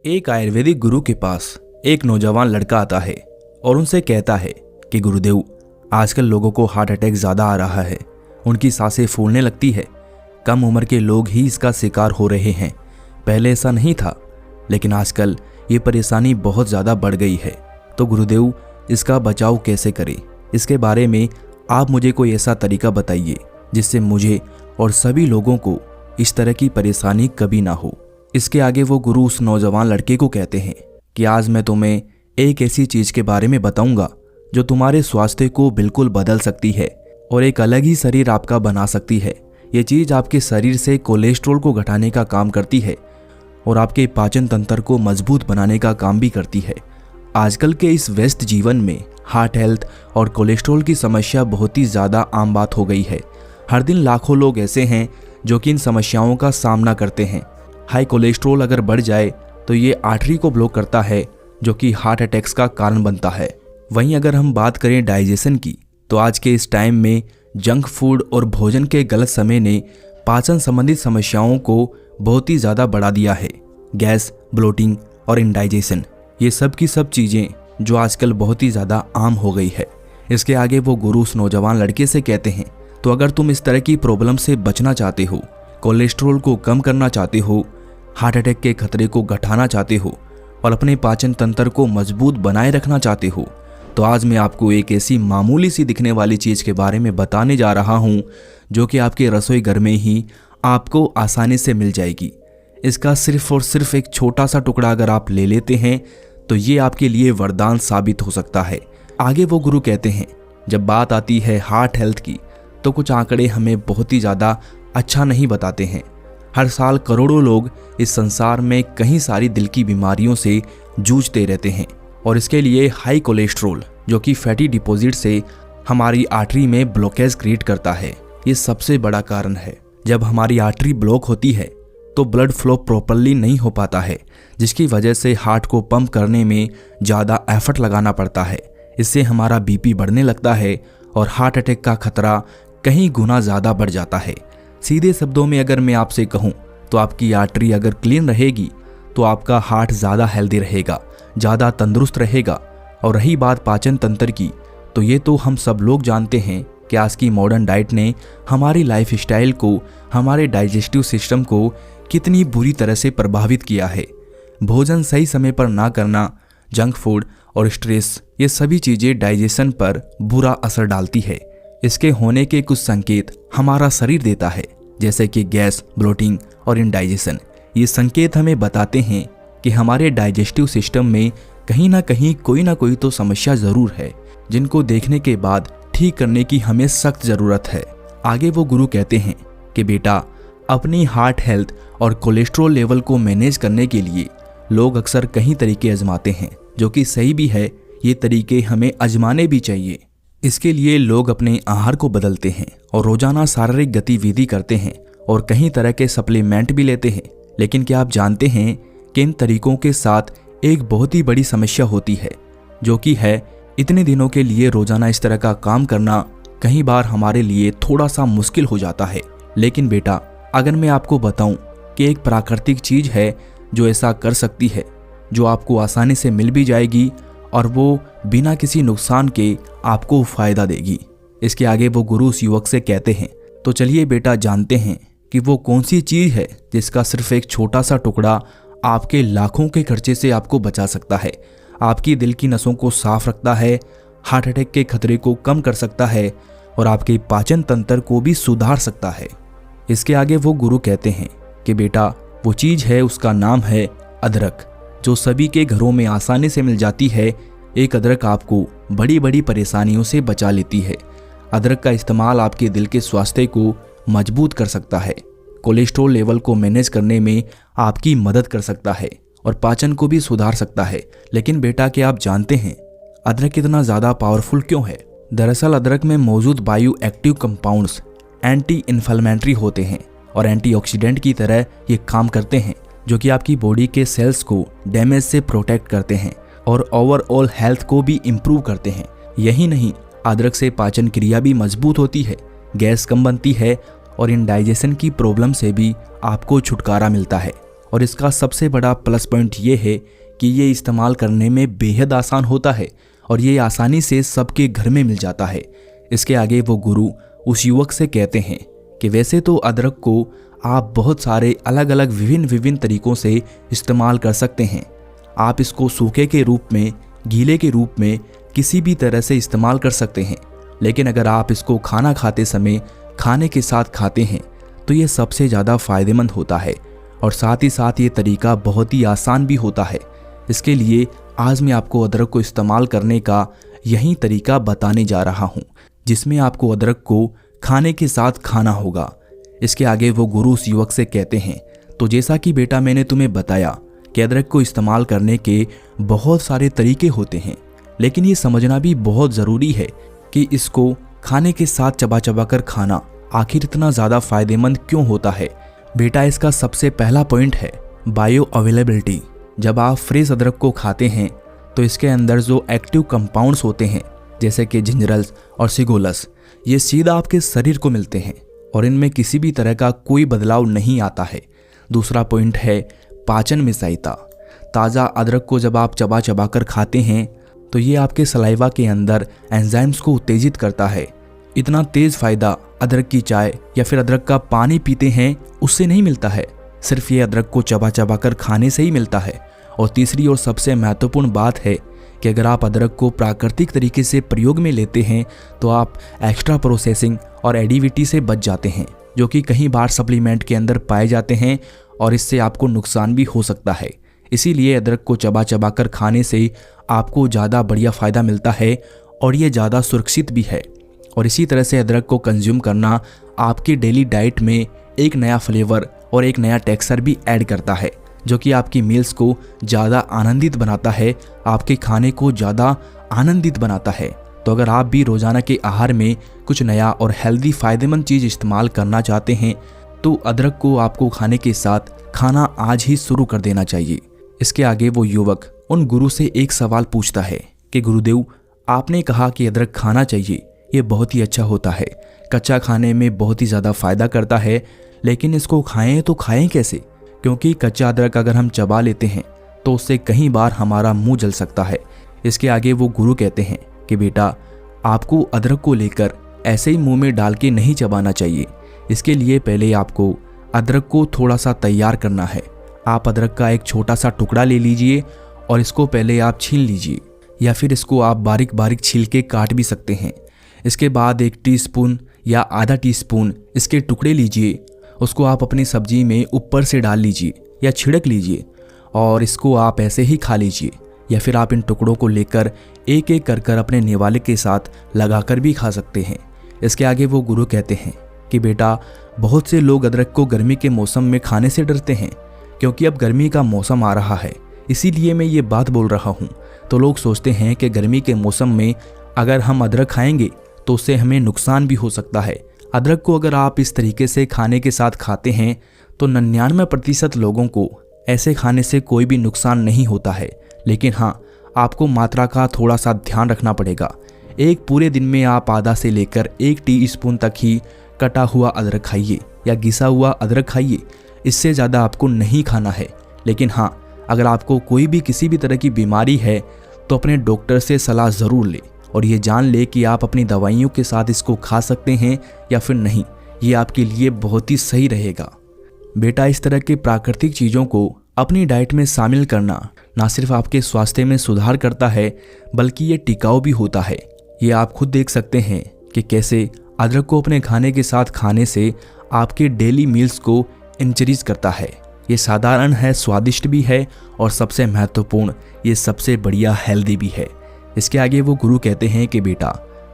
एक आयुर्वेदिक गुरु के पास एक नौजवान लड़का आता है और उनसे कहता है कि गुरुदेव, आजकल लोगों को हार्ट अटैक ज़्यादा आ रहा है, उनकी सांसें फूलने लगती है। कम उम्र के लोग ही इसका शिकार हो रहे हैं। पहले ऐसा नहीं था, लेकिन आजकल ये परेशानी बहुत ज़्यादा बढ़ गई है। तो गुरुदेव, इसका बचाव कैसे करें? इसके बारे में आप मुझे कोई ऐसा तरीका बताइए जिससे मुझे और सभी लोगों को इस तरह की परेशानी कभी ना हो। इसके आगे वो गुरु उस नौजवान लड़के को कहते हैं कि आज मैं तुम्हें एक ऐसी चीज़ के बारे में बताऊंगा जो तुम्हारे स्वास्थ्य को बिल्कुल बदल सकती है और एक अलग ही शरीर आपका बना सकती है। ये चीज़ आपके शरीर से कोलेस्ट्रॉल को घटाने का काम करती है और आपके पाचन तंत्र को मजबूत बनाने का काम भी करती है। आजकल के इस व्यस्त जीवन में हार्ट हेल्थ और कोलेस्ट्रॉल की समस्या बहुत ही ज़्यादा आम बात हो गई है। हर दिन लाखों लोग ऐसे हैं जो कि इन समस्याओं का सामना करते हैं। हाई कोलेस्ट्रॉल अगर बढ़ जाए तो ये आर्टरी को ब्लॉक करता है, जो कि हार्ट अटैक्स का कारण बनता है। वहीं अगर हम बात करें डाइजेशन की, तो आज के इस टाइम में जंक फूड और भोजन के गलत समय ने पाचन संबंधित समस्याओं को बहुत ही ज़्यादा बढ़ा दिया है। गैस, ब्लोटिंग और इंडाइजेशन, ये सब की सब चीज़ें जो आजकल बहुत ही ज़्यादा आम हो गई है। इसके आगे वो गुरु उस नौजवान लड़के से कहते हैं, तो अगर तुम इस तरह की प्रॉब्लम से बचना चाहते हो, कोलेस्ट्रॉल को कम करना चाहते हो, हार्ट अटैक के खतरे को घटाना चाहते हो और अपने पाचन तंत्र को मजबूत बनाए रखना चाहते हो, तो आज मैं आपको एक ऐसी मामूली सी दिखने वाली चीज़ के बारे में बताने जा रहा हूँ जो कि आपके रसोई घर में ही आपको आसानी से मिल जाएगी। इसका सिर्फ और सिर्फ एक छोटा सा टुकड़ा अगर आप ले लेते हैं तो ये आपके लिए वरदान साबित हो सकता है। आगे वो गुरु कहते हैं, जब बात आती है हार्ट हेल्थ की तो कुछ आंकड़े हमें बहुत ही ज़्यादा अच्छा नहीं बताते हैं। हर साल करोड़ों लोग इस संसार में कई सारी दिल की बीमारियों से जूझते रहते हैं और इसके लिए हाई कोलेस्ट्रॉल, जो कि फैटी डिपॉजिट से हमारी आर्टरी में ब्लॉकेज क्रिएट करता है, ये सबसे बड़ा कारण है। जब हमारी आर्टरी ब्लॉक होती है तो ब्लड फ्लो प्रॉपरली नहीं हो पाता है, जिसकी वजह से हार्ट को पंप करने में ज़्यादा एफर्ट लगाना पड़ता है। इससे हमारा बीपी बढ़ने लगता है और हार्ट अटैक का खतरा कहीं गुना ज़्यादा बढ़ जाता है। सीधे शब्दों में अगर मैं आपसे कहूँ तो आपकी आर्टरी अगर क्लीन रहेगी तो आपका हार्ट ज़्यादा हेल्दी रहेगा, ज़्यादा तंदुरुस्त रहेगा। और रही बात पाचन तंत्र की, तो ये तो हम सब लोग जानते हैं कि आज की मॉडर्न डाइट ने हमारी लाइफ स्टाइल को, हमारे डाइजेस्टिव सिस्टम को कितनी बुरी तरह से प्रभावित किया है। भोजन सही समय पर ना करना, जंक फूड और स्ट्रेस, ये सभी चीज़ें डाइजेशन पर बुरा असर डालती है। इसके होने के कुछ संकेत हमारा शरीर देता है, जैसे कि गैस, ब्लोटिंग और इंडाइजेशन। ये संकेत हमें बताते हैं कि हमारे डाइजेस्टिव सिस्टम में कहीं ना कोई तो समस्या ज़रूर है, जिनको देखने के बाद ठीक करने की हमें सख्त ज़रूरत है। आगे वो गुरु कहते हैं कि बेटा, अपनी हार्ट हेल्थ और कोलेस्ट्रॉल लेवल को मैनेज करने के लिए लोग अक्सर कई तरीके आजमाते हैं, जो कि सही भी है। ये तरीके हमें आजमाने भी चाहिए। इसके लिए लोग अपने आहार को बदलते हैं और रोजाना शारीरिक गतिविधि करते हैं और कई तरह के सप्लीमेंट भी लेते हैं। लेकिन क्या आप जानते हैं कि इन तरीकों के साथ एक बहुत ही बड़ी समस्या होती है, जो कि है इतने दिनों के लिए रोजाना इस तरह का काम करना कई बार हमारे लिए थोड़ा सा मुश्किल हो जाता है। लेकिन बेटा, अगर मैं आपको बताऊं कि एक प्राकृतिक चीज़ है जो ऐसा कर सकती है, जो आपको आसानी से मिल भी जाएगी और वो बिना किसी नुकसान के आपको फ़ायदा देगी। इसके आगे वो गुरु उस युवक से कहते हैं, तो चलिए बेटा, जानते हैं कि वो कौन सी चीज़ है जिसका सिर्फ एक छोटा सा टुकड़ा आपके लाखों के खर्चे से आपको बचा सकता है, आपकी दिल की नसों को साफ रखता है, हार्ट अटैक के खतरे को कम कर सकता है और आपके पाचन तंत्र को भी सुधार सकता है। इसके आगे वो गुरु कहते हैं कि बेटा, वो चीज़ है, उसका नाम है अदरक, जो सभी के घरों में आसानी से मिल जाती है। एक अदरक आपको बड़ी बड़ी परेशानियों से बचा लेती है। अदरक का इस्तेमाल आपके दिल के स्वास्थ्य को मजबूत कर सकता है, कोलेस्ट्रॉल लेवल को मैनेज करने में आपकी मदद कर सकता है और पाचन को भी सुधार सकता है। लेकिन बेटा, क्या आप जानते हैं अदरक इतना ज़्यादा पावरफुल क्यों है? दरअसल अदरक में मौजूद bio active compounds anti inflammatory होते हैं और एंटीऑक्सीडेंट की तरह ये काम करते हैं, जो कि आपकी बॉडी के सेल्स को डैमेज से प्रोटेक्ट करते हैं और ओवरऑल हेल्थ को भी इम्प्रूव करते हैं। यही नहीं, अदरक से पाचन क्रिया भी मजबूत होती है, गैस कम बनती है और इंडाइजेशन की प्रॉब्लम से भी आपको छुटकारा मिलता है। और इसका सबसे बड़ा प्लस पॉइंट ये है कि ये इस्तेमाल करने में बेहद आसान होता है और ये आसानी से सबके घर में मिल जाता है। इसके आगे वो गुरु उस युवक से कहते हैं कि वैसे तो अदरक को आप बहुत सारे अलग अलग विभिन्न तरीकों से इस्तेमाल कर सकते हैं। आप इसको सूखे के रूप में, गीले के रूप में, किसी भी तरह से इस्तेमाल कर सकते हैं। लेकिन अगर आप इसको खाना खाते समय खाने के साथ खाते हैं तो ये सबसे ज़्यादा फ़ायदेमंद होता है और साथ ही साथ ये तरीका बहुत ही आसान भी होता है। इसके लिए आज मैं आपको अदरक को इस्तेमाल करने का यही तरीका बताने जा रहा हूँ, जिसमें आपको अदरक को खाने के साथ खाना होगा। इसके आगे वो गुरु उस युवक से कहते हैं, तो जैसा कि बेटा मैंने तुम्हें बताया कि अदरक को इस्तेमाल करने के बहुत सारे तरीके होते हैं, लेकिन ये समझना भी बहुत ज़रूरी है कि इसको खाने के साथ चबा चबा कर खाना आखिर इतना ज़्यादा फ़ायदेमंद क्यों होता है। बेटा इसका सबसे पहला पॉइंट है बायो अवेलेबिलिटी। जब आप फ्रेश अदरक को खाते हैं तो इसके अंदर जो एक्टिव कंपाउंड्स होते हैं जैसे कि जिंजरल्स और सिगोलस, ये सीधा आपके शरीर को मिलते हैं और इनमें किसी भी तरह का कोई बदलाव नहीं आता है। दूसरा पॉइंट है पाचन में सहायता। ताज़ा अदरक को जब आप चबा चबा कर खाते हैं तो ये आपके सलाइवा के अंदर एंजाइम्स को उत्तेजित करता है। इतना तेज़ फ़ायदा अदरक की चाय या फिर अदरक का पानी पीते हैं उससे नहीं मिलता है, सिर्फ ये अदरक को चबा चबा कर खाने से ही मिलता है। और तीसरी और सबसे महत्वपूर्ण बात है कि अगर आप अदरक को प्राकृतिक तरीके से प्रयोग में लेते हैं तो आप एक्स्ट्रा प्रोसेसिंग और एडिविटी से बच जाते हैं, जो कि कई बार सप्लीमेंट के अंदर पाए जाते हैं और इससे आपको नुकसान भी हो सकता है। इसीलिए अदरक को चबा चबा कर खाने से आपको ज़्यादा बढ़िया फ़ायदा मिलता है और ये ज़्यादा सुरक्षित भी है। और इसी तरह से अदरक को कंज्यूम करना आपकी डेली डाइट में एक नया फ्लेवर और एक नया टेक्सचर भी ऐड करता है, जो कि आपकी मील्स को ज़्यादा आनंदित बनाता है, आपके खाने को ज़्यादा आनंदित बनाता है। तो अगर आप भी रोज़ाना के आहार में कुछ नया और हेल्दी फ़ायदेमंद चीज़ इस्तेमाल करना चाहते हैं तो अदरक को आपको खाने के साथ खाना आज ही शुरू कर देना चाहिए। इसके आगे वो युवक उन गुरु से एक सवाल पूछता है कि गुरुदेव, आपने कहा कि अदरक खाना चाहिए, ये बहुत ही अच्छा होता है, कच्चा खाने में बहुत ही ज़्यादा फ़ायदा करता है, लेकिन इसको खाएं तो खाएं कैसे? क्योंकि कच्चा अदरक अगर हम चबा लेते हैं तो उससे कई बार हमारा मुंह जल सकता है। इसके आगे वो गुरु कहते हैं कि बेटा, आपको अदरक को लेकर ऐसे ही मुंह में डाल के नहीं चबाना चाहिए। इसके लिए पहले आपको अदरक को थोड़ा सा तैयार करना है। आप अदरक का एक छोटा सा टुकड़ा ले लीजिए और इसको पहले आप छील लीजिए, या फिर इसको आप बारीक बारीक छील के काट भी सकते हैं। इसके बाद 1 टीस्पून या आधा टीस्पून इसके टुकड़े लीजिए, उसको आप अपनी सब्जी में ऊपर से डाल लीजिए या छिड़क लीजिए और इसको आप ऐसे ही खा लीजिए, या फिर आप इन टुकड़ों को लेकर एक एक कर अपने निवाले के साथ लगाकर भी खा सकते हैं। इसके आगे वो गुरु कहते हैं कि बेटा, बहुत से लोग अदरक को गर्मी के मौसम में खाने से डरते हैं, क्योंकि अब गर्मी का मौसम आ रहा है, इसीलिए मैं ये बात बोल रहा हूँ। तो लोग सोचते हैं कि गर्मी के मौसम में अगर हम अदरक खाएंगे तो उससे हमें नुकसान भी हो सकता है। अदरक को अगर आप इस तरीके से खाने के साथ खाते हैं तो 99% लोगों को ऐसे खाने से कोई भी नुकसान नहीं होता है। लेकिन हाँ, आपको मात्रा का थोड़ा सा ध्यान रखना पड़ेगा। एक पूरे दिन में आप आधा से लेकर 1 टीस्पून तक ही कटा हुआ अदरक खाइए या घिसा हुआ अदरक खाइए, इससे ज़्यादा आपको नहीं खाना है। लेकिन हाँ, अगर आपको कोई भी किसी भी तरह की बीमारी है तो अपने डॉक्टर से सलाह ज़रूर लें और ये जान ले कि आप अपनी दवाइयों के साथ इसको खा सकते हैं या फिर नहीं। ये आपके लिए बहुत ही सही रहेगा। बेटा, इस तरह के प्राकृतिक चीज़ों को अपनी डाइट में शामिल करना ना सिर्फ आपके स्वास्थ्य में सुधार करता है, बल्कि ये टिकाऊ भी होता है। ये आप खुद देख सकते हैं कि कैसे अदरक को अपने खाने के साथ खाने से आपके डेली मील्स को इंक्रीज करता है। ये साधारण है, स्वादिष्ट भी है और सबसे महत्वपूर्ण, ये सबसे बढ़िया हेल्दी भी है। इसके आगे वो गुरु कहते हैं कि बेटा,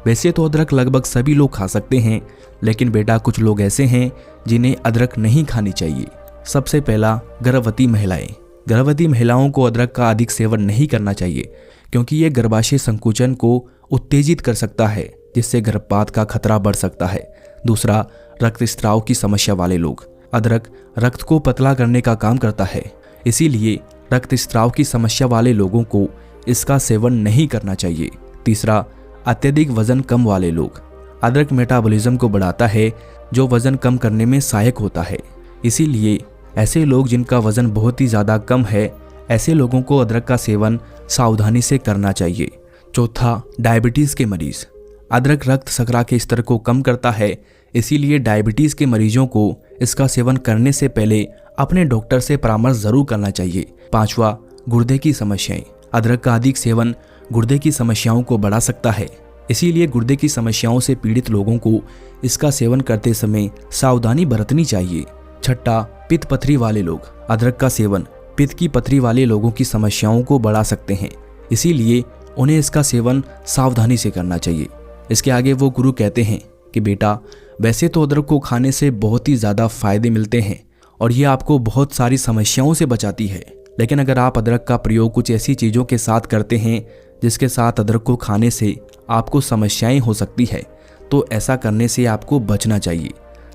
वैसे तो अदरक लगभग सभी लोग खा सकते हैं, लेकिन बेटा कुछ लोग ऐसे हैं जिन्हें अदरक नहीं खानी चाहिए। सबसे पहला, गर्भवती महिलाएं। गर्भवती महिलाओं को अदरक का अधिक सेवन नहीं करना चाहिए, क्योंकि ये गर्भाशय संकुचन को उत्तेजित कर सकता है, जिससे गर्भपात का खतरा बढ़ सकता है। दूसरा, रक्तस्राव की समस्या वाले लोग। अदरक रक्त को पतला करने का काम करता है, इसीलिए रक्तस्राव की समस्या वाले लोगों को इसका सेवन नहीं करना चाहिए। तीसरा, अत्यधिक वजन कम वाले लोग। अदरक मेटाबॉलिज्म को बढ़ाता है, जो वजन कम करने में सहायक होता है, इसीलिए ऐसे लोग जिनका वजन बहुत ही ज़्यादा कम है, ऐसे लोगों को अदरक का सेवन सावधानी से करना चाहिए। चौथा, डायबिटीज़ के मरीज़। अदरक रक्त शर्करा के स्तर को कम करता है, इसीलिए डायबिटीज़ के मरीजों को इसका सेवन करने से पहले अपने डॉक्टर से परामर्श जरूर करना चाहिए। पांचवा, गुर्दे की समस्याएं। अदरक का अधिक सेवन गुर्दे की समस्याओं को बढ़ा सकता है, इसीलिए गुर्दे की समस्याओं से पीड़ित लोगों को इसका सेवन करते समय सावधानी बरतनी चाहिए। छठा, पित्त पथरी वाले लोग। अदरक का सेवन पित्त की पथरी वाले लोगों की समस्याओं को बढ़ा सकते हैं, इसीलिए उन्हें इसका सेवन सावधानी से करना चाहिए। इसके आगे वो गुरु कहते हैं कि बेटा, वैसे तो अदरक को खाने से बहुत ही ज़्यादा फायदे मिलते हैं और ये आपको बहुत सारी समस्याओं से बचाती है, लेकिन अगर आप अदरक का प्रयोग कुछ ऐसी चीज़ों के साथ करते हैं जिसके साथ अदरक को खाने से आपको समस्याएं हो सकती है, तो ऐसा करने से आपको बचना चाहिए।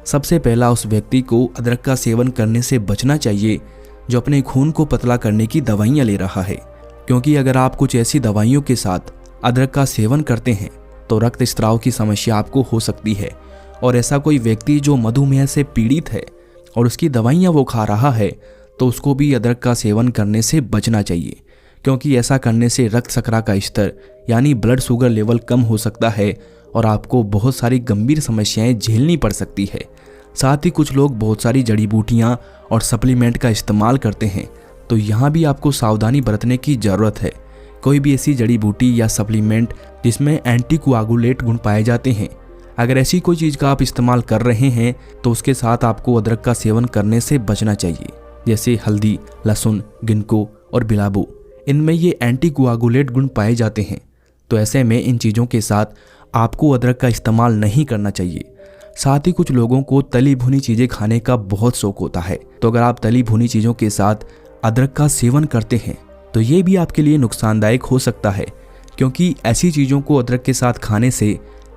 सबसे पहला, उस व्यक्ति को अदरक का सेवन करने से बचना चाहिए जो अपने खून को पतला करने की दवाइयाँ ले रहा है, क्योंकि अगर आप कुछ ऐसी दवाइयों के साथ अदरक का सेवन करते हैं तो रक्त स्त्राव की समस्या आपको हो सकती है। और ऐसा कोई व्यक्ति जो मधुमेह से पीड़ित है और उसकी दवाइयाँ वो खा रहा है, तो उसको भी अदरक का सेवन करने से बचना चाहिए, क्योंकि ऐसा करने से रक्त शर्करा का स्तर यानी ब्लड शुगर लेवल कम हो सकता है और आपको बहुत सारी गंभीर समस्याएं झेलनी पड़ सकती है। साथ ही कुछ लोग बहुत सारी जड़ी बूटियाँ और सप्लीमेंट का इस्तेमाल करते हैं, तो यहाँ भी आपको सावधानी बरतने की ज़रूरत है। कोई भी ऐसी जड़ी बूटी या सप्लीमेंट जिसमें एंटीकोआगुलेट गुण पाए जाते हैं, अगर ऐसी कोई चीज़ का आप इस्तेमाल कर रहे हैं तो उसके साथ आपको अदरक का सेवन करने से बचना चाहिए। जैसे हल्दी, लहसुन, गिनको और बिलाबू, इनमें ये एंटीकोआगुलेट गुण पाए जाते हैं, तो ऐसे में इन चीज़ों के साथ आपको अदरक का इस्तेमाल नहीं करना चाहिए। साथ ही कुछ लोगों को तली भुनी चीज़ें खाने का बहुत शौक होता है, तो अगर आप तली भुनी चीज़ों के साथ अदरक का सेवन करते हैं तो ये भी आपके लिए नुकसानदायक हो सकता है, क्योंकि ऐसी चीज़ों को अदरक के साथ खाने से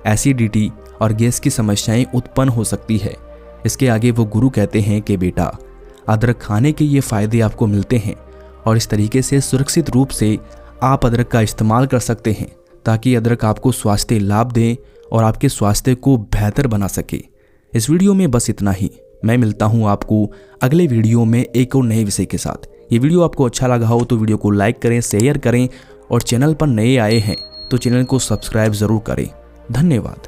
एसिडिटी और गैस की समस्याएं उत्पन्न हो सकती है। इसके आगे वो गुरु कहते हैं कि बेटा, अदरक खाने के ये फ़ायदे आपको मिलते हैं और इस तरीके से सुरक्षित रूप से आप अदरक का इस्तेमाल कर सकते हैं, ताकि अदरक आपको स्वास्थ्य लाभ दें और आपके स्वास्थ्य को बेहतर बना सके। इस वीडियो में बस इतना ही। मैं मिलता हूँ आपको अगले वीडियो में एक और नए विषय के साथ। ये वीडियो आपको अच्छा लगा हो तो वीडियो को लाइक करें, शेयर करें और चैनल पर नए आए हैं तो चैनल को सब्सक्राइब ज़रूर करें। धन्यवाद।